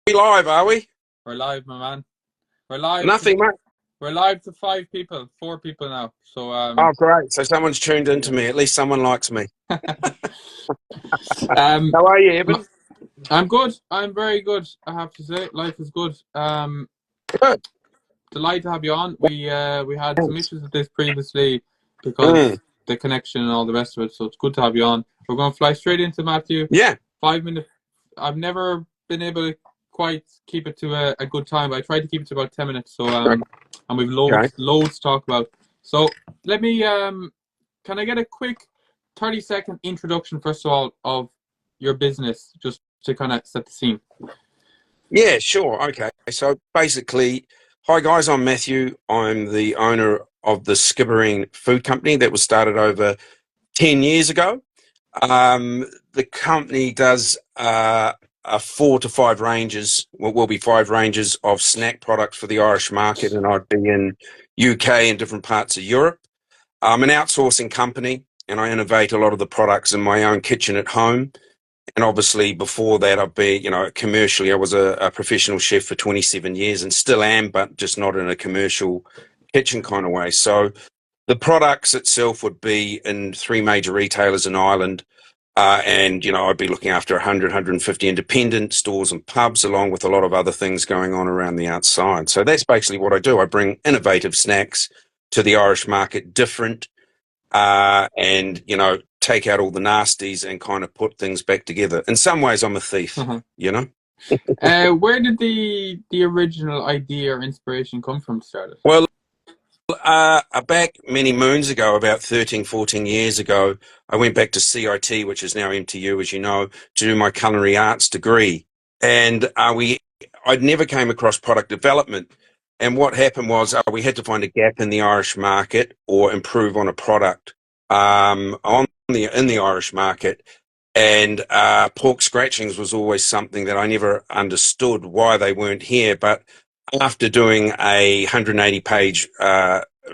We live, are we? We're live, my man. We're live. Nothing, mate. We're live to 4 people now. So Oh, great. So someone's tuned into me. At least someone likes me. How are you, Evan? I'm good. I'm very good. I have to say, life is good. Good. Delighted to have you on. We had some issues with this previously because the connection and all the rest of it. So it's good to have you on. We're going to fly straight into Matthew. Yeah. 5 minutes. I've never been able to quite keep it to a good time, but I tried to keep it to about 10 minutes. So and we've loads to talk about. So let me can I get a quick 30-second introduction first of all of your business, just to kind of set the scene? Yeah, sure. Okay. So basically, hi guys, I'm Matthew. I'm the owner of the Skibbereen Food Company that was started over 10 years ago. The company does 4 to 5 ranges, will be 5 ranges of snack products for the Irish market, and I'd be in UK and different parts of Europe. I'm an outsourcing company, and I innovate a lot of the products in my own kitchen at home. And obviously before that, I've been, commercially, I was a professional chef for 27 years and still am, but just not in a commercial kitchen kind of way. So the products itself would be in 3 major retailers in Ireland. And, I'd be looking after 100, 150 independent stores and pubs, along with a lot of other things going on around the outside. So that's basically what I do. I bring innovative snacks to the Irish market, different, and, take out all the nasties and kind of put things back together. In some ways, I'm a thief, Where did the original idea or inspiration come from to start it? Well, back many moons ago, about 13, 14 years ago, I went back to CIT, which is now MTU, as you know, to do my culinary arts degree. And I'd never came across product development. And what happened was we had to find a gap in the Irish market or improve on a product in the Irish market. And pork scratchings was always something that I never understood why they weren't here. But after doing a 180-page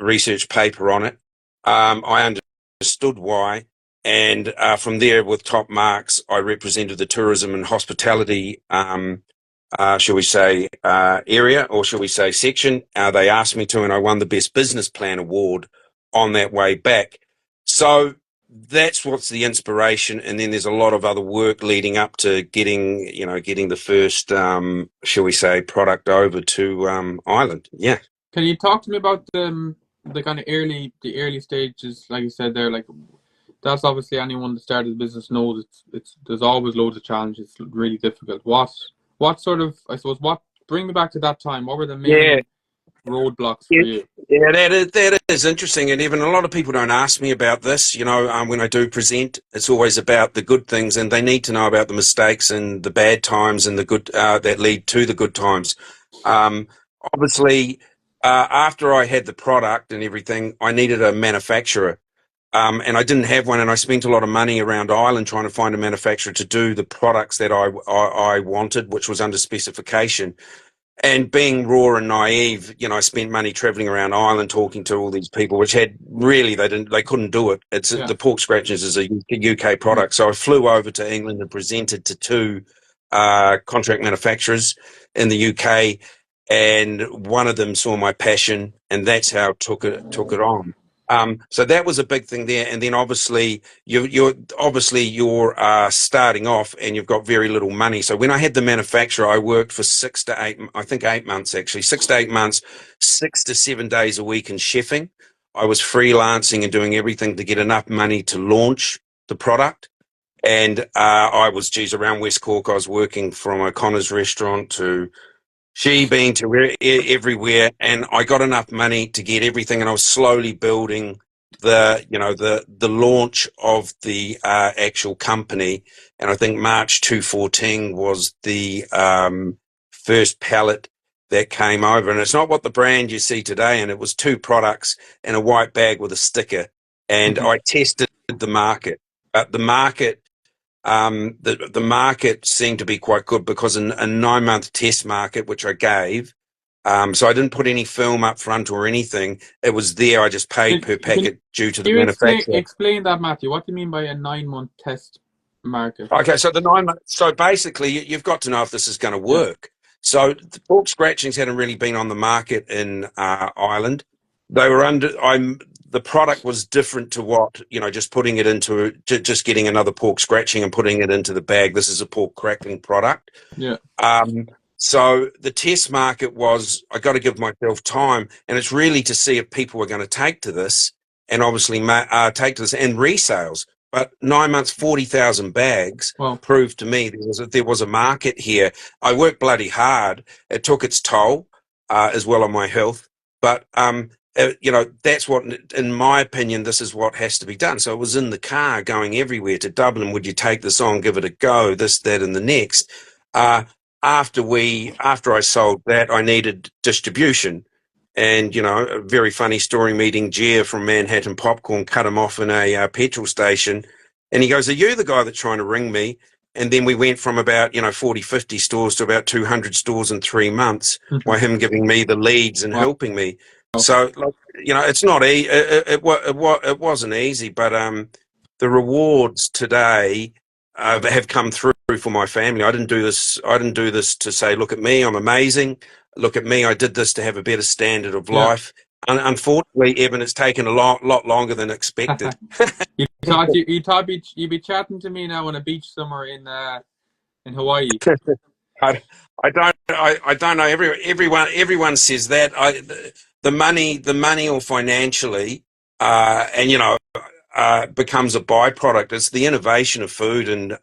research paper on it, I understood why. And from there, with top marks, I represented the tourism and hospitality, shall we say, area, or shall we say section. They asked me to, and I won the Best Business Plan award on that way back. So that's what's the inspiration. And then there's a lot of other work leading up to getting the first, shall we say, product over to Ireland. Yeah. Can you talk to me about the kind of early stages, like you said there? Like, that's obviously anyone that started a business knows there's always loads of challenges. It's really difficult. What sort of, I suppose, bring me back to that time? What were the main roadblocks for you? Yeah, that is interesting, and even a lot of people don't ask me about this. When I do present, it's always about the good things, and they need to know about the mistakes and the bad times and the good that lead to the good times. Obviously, after I had the product and everything, I needed a manufacturer, and I didn't have one, and I spent a lot of money around Ireland trying to find a manufacturer to do the products that I wanted, which was under specification. And being raw and naive, I spent money traveling around Ireland talking to all these people, which they couldn't do it. The pork scratchers is a UK product. So I flew over to England and presented to 2 contract manufacturers in the UK, and one of them saw my passion, and that's how I took it on. So that was a big thing there. And then obviously you're starting off and you've got very little money. So when I had the manufacturer, I worked for 6 to 8, I think 8 months actually, 6 to 8 months, 6 to 7 days a week in chefing. I was freelancing and doing everything to get enough money to launch the product. And I was, around West Cork, I was working from O'Connor's restaurant to being to everywhere, and I got enough money to get everything, and I was slowly building the launch of the actual company. And I think March 2014 was the first pallet that came over, and it's not what the brand you see today, and it was 2 products in a white bag with a sticker. And I tested the market, but the market seemed to be quite good, because in a 9-month test market, which I gave, so I didn't put any film up front or anything. It was there. I just paid per packet due to the manufacturer. Explain that, Matthew. What do you mean by a 9-month test market? Okay, so the 9 months. So basically, you've got to know if this is going to work. So the pork scratchings hadn't really been on the market in Ireland. They were the product was different to what, just putting it into, just getting another pork scratching and putting it into the bag. This is a pork crackling product. Yeah. So the test market was, I got to give myself time, and it's really to see if people were going to take to this, and obviously take to this and resales. But 9 months, 40,000 bags proved to me there was a market here. I worked bloody hard. It took its toll as well on my health. But, that's what, in my opinion, this is what has to be done. So it was in the car going everywhere to Dublin. Would you take this on, give it a go, this, that, and the next? After I sold that, I needed distribution. And, a very funny story, meeting Jer from Manhattan Popcorn, cut him off in a petrol station. And he goes, "Are you the guy that's trying to ring me?" And then we went from about, 40, 50 stores to about 200 stores in 3 months by him giving me the leads and helping me. So, it's not it wasn't easy, but the rewards today have come through for my family. I didn't do this to say, "Look at me, I'm amazing. Look at me, I did this to have a better standard of life." Unfortunately, Evan, it's taken a lot longer than expected. You thought you'd be chatting to me now on a beach somewhere in Hawaii. I don't know. Everyone says that. The money or financially, becomes a byproduct. It's the innovation of food and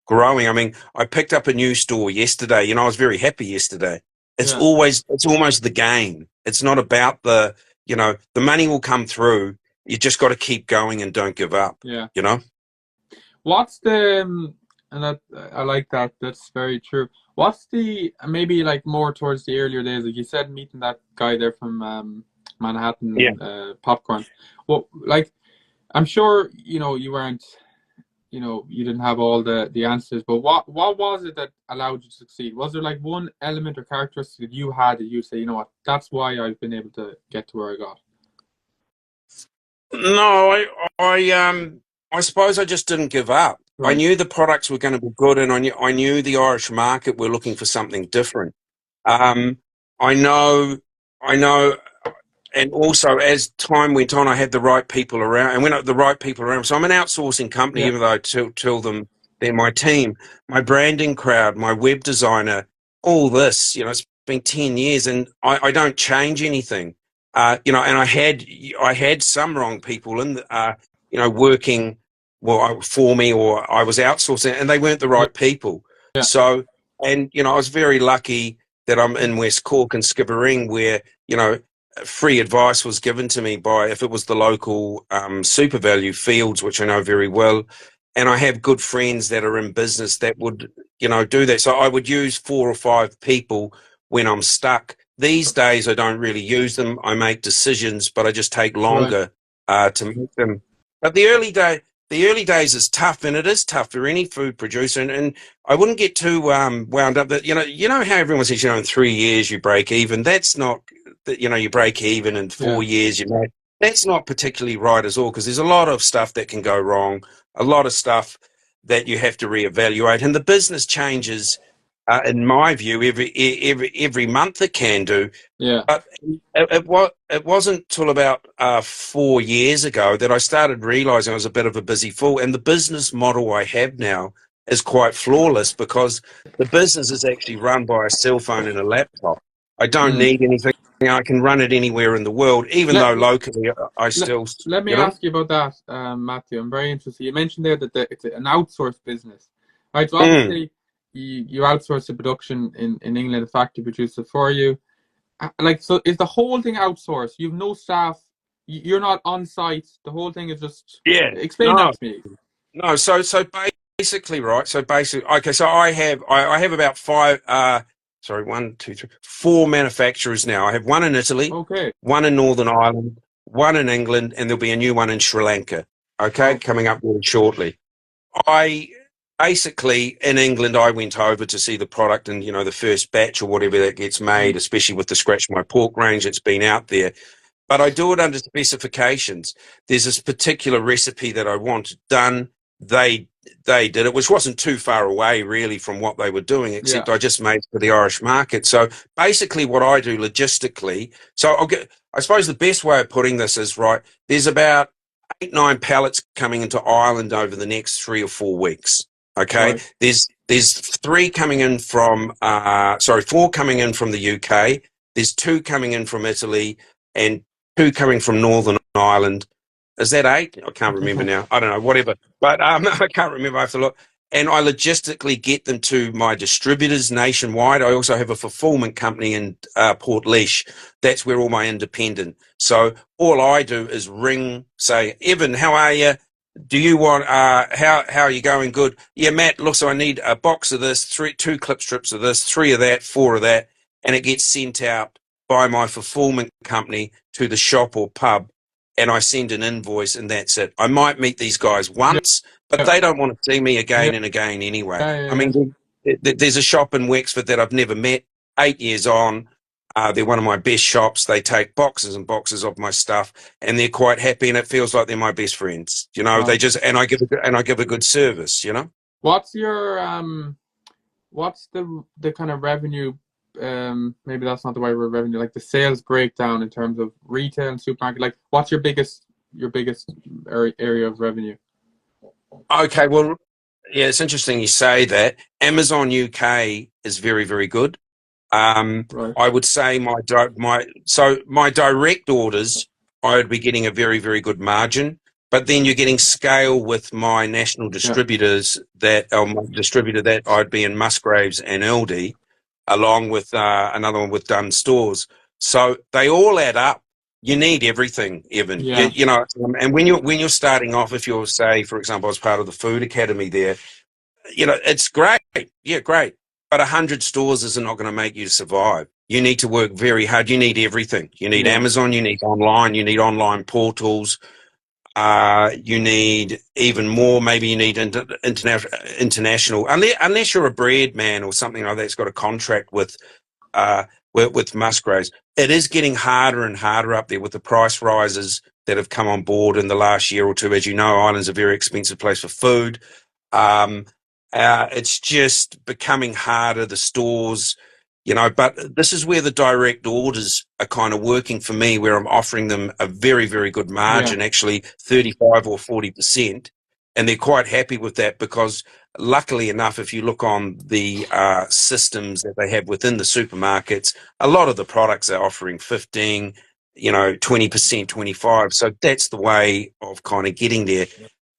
growing. I mean, I picked up a new store yesterday. I was very happy yesterday. It's almost the game. It's not about the money will come through. You just got to keep going and don't give up. Yeah. What's the and I like that. That's very true. What's the maybe like more towards the earlier days? Like you said, meeting that guy there from Manhattan Popcorn. Well, like I'm sure you weren't. You didn't have all the answers, but what was it that allowed you to succeed? Was there like one element or characteristic that you had that you say, "You know what, that's why I've been able to get to where I got"? No, I suppose I just didn't give up. Right. I knew the products were going to be good, and I knew the Irish market were looking for something different. I know, and also as time went on, I had the right people around, and when the right people around. So I'm an outsourcing company, even though I tell them they're my team, my branding crowd, my web designer, all this. It's been 10 years, and I don't change anything. And I had some wrong people in, working for me, or I was outsourcing, and they weren't the right people. Yeah. So, and I was very lucky that I'm in West Cork and Skibbereen, where free advice was given to me by, if it was the local super value Fields, which I know very well, and I have good friends that are in business that would do that. So I would use 4 or 5 people when I'm stuck. These days, I don't really use them. I make decisions, but I just take longer to make them. But the early days is tough, and it is tough for any food producer. And I wouldn't get too wound up that how everyone says in 3 years you break even. That's not you break even in 4 years. That's not particularly right at all, because there's a lot of stuff that can go wrong, a lot of stuff that you have to reevaluate, and the business changes. In my view, every month it can do. Yeah. But it wasn't till about 4 years ago that I started realizing I was a bit of a busy fool. And the business model I have now is quite flawless, because the business is actually run by a cell phone and a laptop. I don't need anything. I can run it anywhere in the world, even though locally I still. Let me ask you about that, Matthew. I'm very interested. You mentioned there that it's an outsourced business, right? So obviously, you outsource the production in England, the factory produces it for you. So is the whole thing outsourced? You've no staff, you're not on site, the whole thing is just explain that to me. No, so basically, right, okay, so I have about 4 manufacturers now. I have one in Italy, one in Northern Ireland, one in England, and there'll be a new one in Sri Lanka, coming up really shortly. Basically, in England, I went over to see the product and, the first batch or whatever that gets made, especially with the Scratch My Pork range that's been out there. But I do it under specifications. There's this particular recipe that I want done. They they did it, which wasn't too far away really from what they were doing, Yeah. except I just made it for the Irish market. So basically what I do logistically, so I suppose the best way of putting this is, right, there's about 8, 9 pallets coming into Ireland over the next 3 or 4 weeks. Okay. Right. There's four coming in from the UK. There's two coming in from Italy and two coming from Northern Ireland. Is that 8? I can't remember now. I don't know, whatever. But I can't remember. I have to look. And I logistically get them to my distributors nationwide. I also have a fulfillment company in Port That's where all my independent. So all I do is ring, say, Evan, how are you? Do you want, how are you going? Good. Yeah, Matt, look, so I need a box of this, 2 clip strips of this, 3 of that, 4 of that. And it gets sent out by my fulfillment company to the shop or pub. And I send an invoice and that's it. I might meet these guys Yeah. once, but they don't want to see me Yeah. again and again anyway. Yeah. I Yeah. mean, there's a shop in Wexford that I've never met. 8 years on, they're one of my best shops. They take boxes and boxes of my stuff, and they're quite happy, and it feels like they're my best friends. You know, they Right. just and I give a good service. You know. What's your what's the kind of revenue, maybe that's not the right word, revenue, like the sales breakdown in terms of retail and supermarket? Like, what's your biggest area of revenue? Okay, well, yeah, it's interesting you say that. Amazon UK is very, very good. Right. I would say my direct orders, I would be getting a very, very good margin. But then you're getting scale with my national Yeah. distributors my distributor that I'd be in Musgraves and Aldi, along with another one with Dunn Stores. So they all add up. You need everything, Evan. Yeah. You know, and when you're starting off, if you're, say, for example, as part of the food academy there, you know, it's great. Yeah, great. But 100 stores isn't not going to make you survive. You need to work very hard. You need everything. You need Yeah. Amazon. You need online. You need online portals. You need even more. Maybe you need international. Unless you're a bread man or something like that, that's got a contract with Musgraves. It is getting harder and harder up there with the price rises that have come on board in the last year or two. As you know, Ireland's a very expensive place for food. Um, it's just becoming harder. The stores, you know, but this is where the direct orders are kind of working for me, where I'm offering them a very, very good Yeah. margin, actually 35 or 40%. And they're quite happy with that because, luckily enough, if you look on the systems that they have within the supermarkets, a lot of the products are offering 15, 20%, 25. So that's the way of kind of getting there.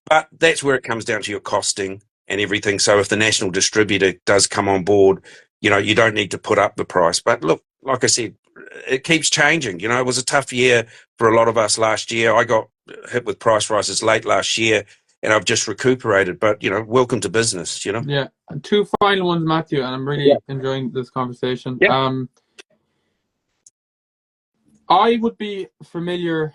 But that's where it comes down to your costing and everything. So if the national distributor does come on board, you don't need to put up the price. But look, like I said, it keeps changing. It was a tough year for a lot of us last year. I got hit with price rises late last year and I've just recuperated. But, welcome to business, Yeah. And 2 final ones, Matthew, and I'm Yeah. really enjoying this conversation. Yeah. I would be familiar,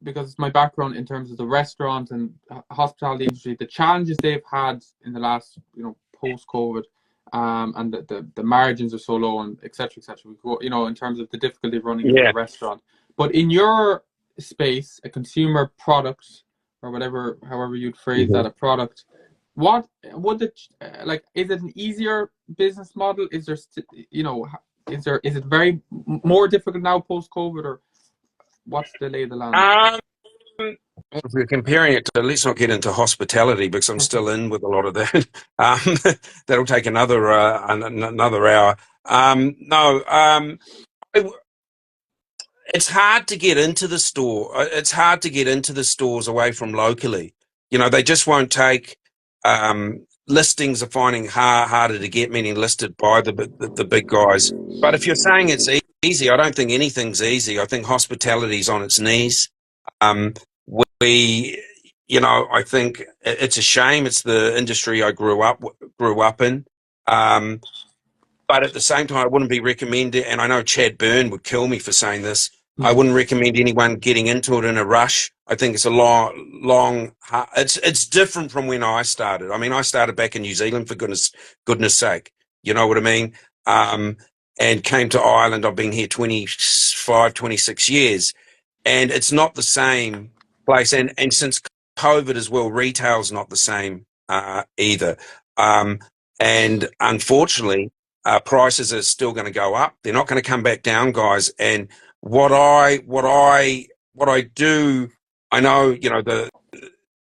because it's my background in terms of the restaurant and hospitality industry, the challenges they've had in the last, post-COVID, and the margins are so low, and et cetera, We go, in terms of the difficulty of running a Yeah. restaurant. But in your space, a consumer product, or whatever, however you'd phrase that, a product, what would it, like? Is it an easier business model? Is there, is it very more difficult now post-COVID, or what's the lay of the land? If we're comparing it to, let's not get into hospitality because I'm still in with a lot of that. That'll take another hour. No, it's hard to get into the store. It's hard to get into the stores away from locally. They just won't take. Listings are finding harder to get, meaning listed by the big guys. But if you're saying it's easy, I don't think anything's easy. I think hospitality's on its knees. I think it's a shame. It's the industry I grew up in. But at the same time, I wouldn't be recommending, and I know Chad Byrne would kill me for saying this, I wouldn't recommend anyone getting into it in a rush. I think it's a long, it's different from when I started. I mean, I started back in New Zealand, for goodness sake. You know what I mean? And came to Ireland. I've been here 25, 26 years, and it's not the same place. And since COVID as well, retail's not the same either. And unfortunately, prices are still going to go up. They're not going to come back down, guys. And what I do, I know,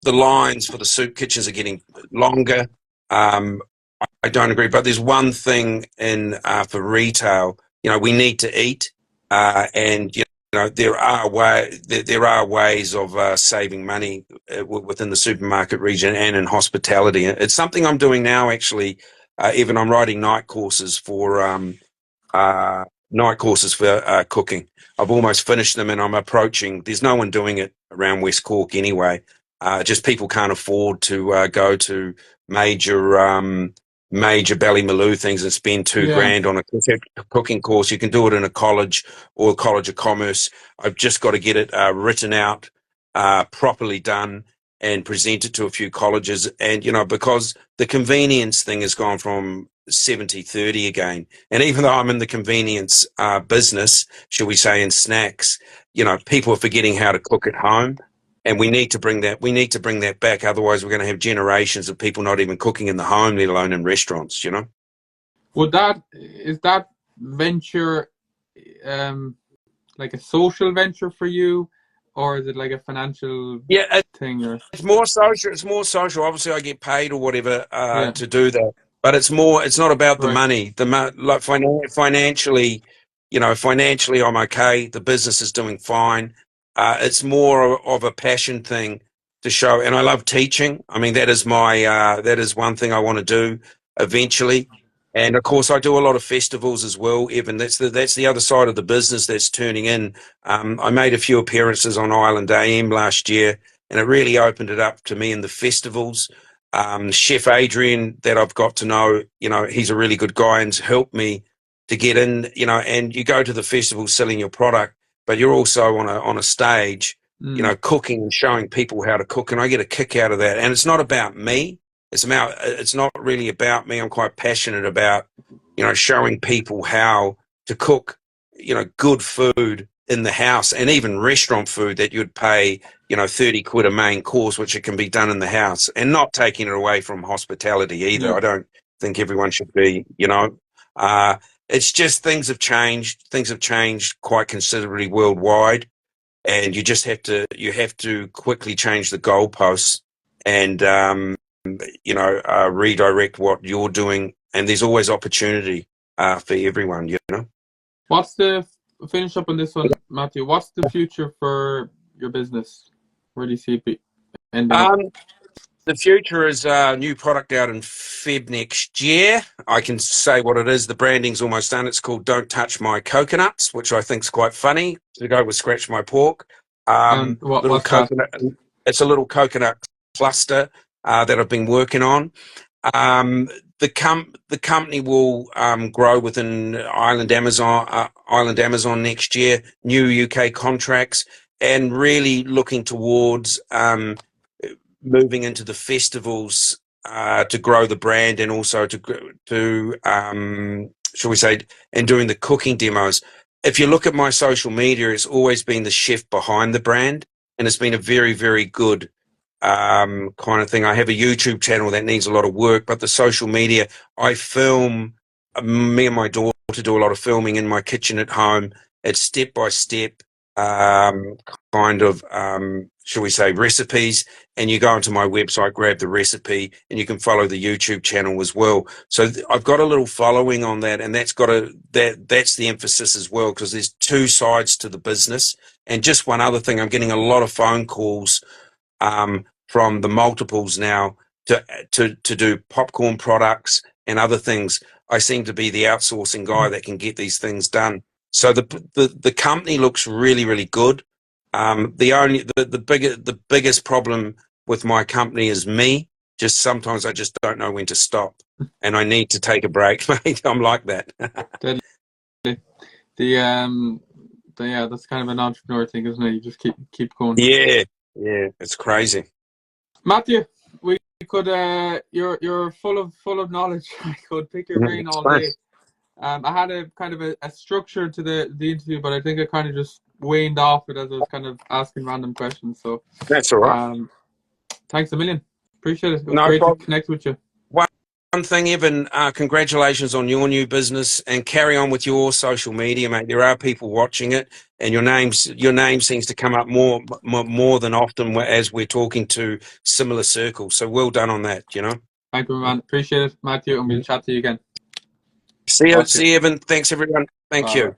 the lines for the soup kitchens are getting longer. I don't agree, but there's one thing in for retail. We need to eat, and there are ways of saving money within the supermarket region and in hospitality. It's something I'm doing now, actually. Even I'm writing night courses for cooking. I've almost finished them, and I'm approaching. There's no one doing it around West Cork anyway. Just people can't afford to go to major major Ballymaloo things and spend Yeah. $2,000 on a cooking course. You can do it in a college or a college of commerce. I've just got to get it written out, properly done, and present it to a few colleges. And because the convenience thing has gone from 70-30 again. And even though I'm in the convenience business, shall we say, in snacks, people are forgetting how to cook at home. And we need to bring that back. Otherwise, we're going to have generations of people not even cooking in the home, let alone in restaurants, Is that venture like a social venture for you, or is it like a financial thing? Or It's more social. It's more social. Obviously, I get paid or whatever yeah, to do that, but it's more. It's not about the right. money. Like financially, financially, I'm okay. The business is doing fine. It's more of a passion thing to show, and I love teaching. I mean, that is one thing I want to do eventually. And of course, I do a lot of festivals as well. Evan, that's the other side of the business that's turning in. I made a few appearances on Island AM last year, and it really opened it up to me in the festivals. Chef Adrian, that I've got to know, he's a really good guy and's helped me to get in, and you go to the festival selling your product, but you're also on a stage, cooking and showing people how to cook, and I get a kick out of that. And it's not about me. It's not really about me. I'm quite passionate about, showing people how to cook, good food in the house, and even restaurant food that you'd pay, 30 quid a main course, which it can be done in the house, and not taking it away from hospitality either. Yeah. I don't think everyone should be, it's just things have changed. Things have changed quite considerably worldwide, and you have to quickly change the goalposts and, redirect what you're doing. And there's always opportunity for everyone, Finish up on this one, Matthew? What's the future for your business? Where do you see it ending up? The future is a new product out in Feb next year. I can say what it is. The branding's almost done. It's called Don't Touch My Coconuts, which I think is quite funny to go with Scratch My Pork. And Little what's that? coconut. It's a little coconut cluster that I've been working on. The company will grow within Island Amazon next year. New UK contracts, and really looking towards moving into the festivals to grow the brand, and also to shall we say, and doing the cooking demos. If you look at my social media, it's always been the chef behind the brand, and it's been a very, very good kind of thing. I have a YouTube channel that needs a lot of work, but the social media, I film, me and my daughter do a lot of filming in my kitchen at home. It's step by step, kind of, shall we say, recipes. And you go onto my website, grab the recipe, and you can follow the YouTube channel as well. So I've got a little following on that, and that's the emphasis as well, because there's two sides to the business. And just one other thing, I'm getting a lot of phone calls from the multiples now to do popcorn products and other things. I seem to be the outsourcing guy that can get these things done. So the company looks really, really good. The biggest problem with my company is me. Just sometimes I just don't know when to stop, and I need to take a break, mate. I'm like that. Yeah, that's kind of an entrepreneur thing, isn't it? You just keep going. Yeah, it's crazy. Matthew, we could you're full of knowledge. I could pick your brain all day. I had a kind of a structure to the interview, but I think I kind of just waned off it as I was kind of asking random questions. So That's all right. thanks a million. Appreciate it. It was No great to problem. connect with you. One thing, Evan, congratulations on your new business, and carry on with your social media, mate. There are people watching it, and your name seems to come up more than often as we're talking to similar circles. So well done on that, you know. Thank you, man. Appreciate it, Matthew, and we'll chat to you again. See you, Evan. Thanks, everyone. Thank you.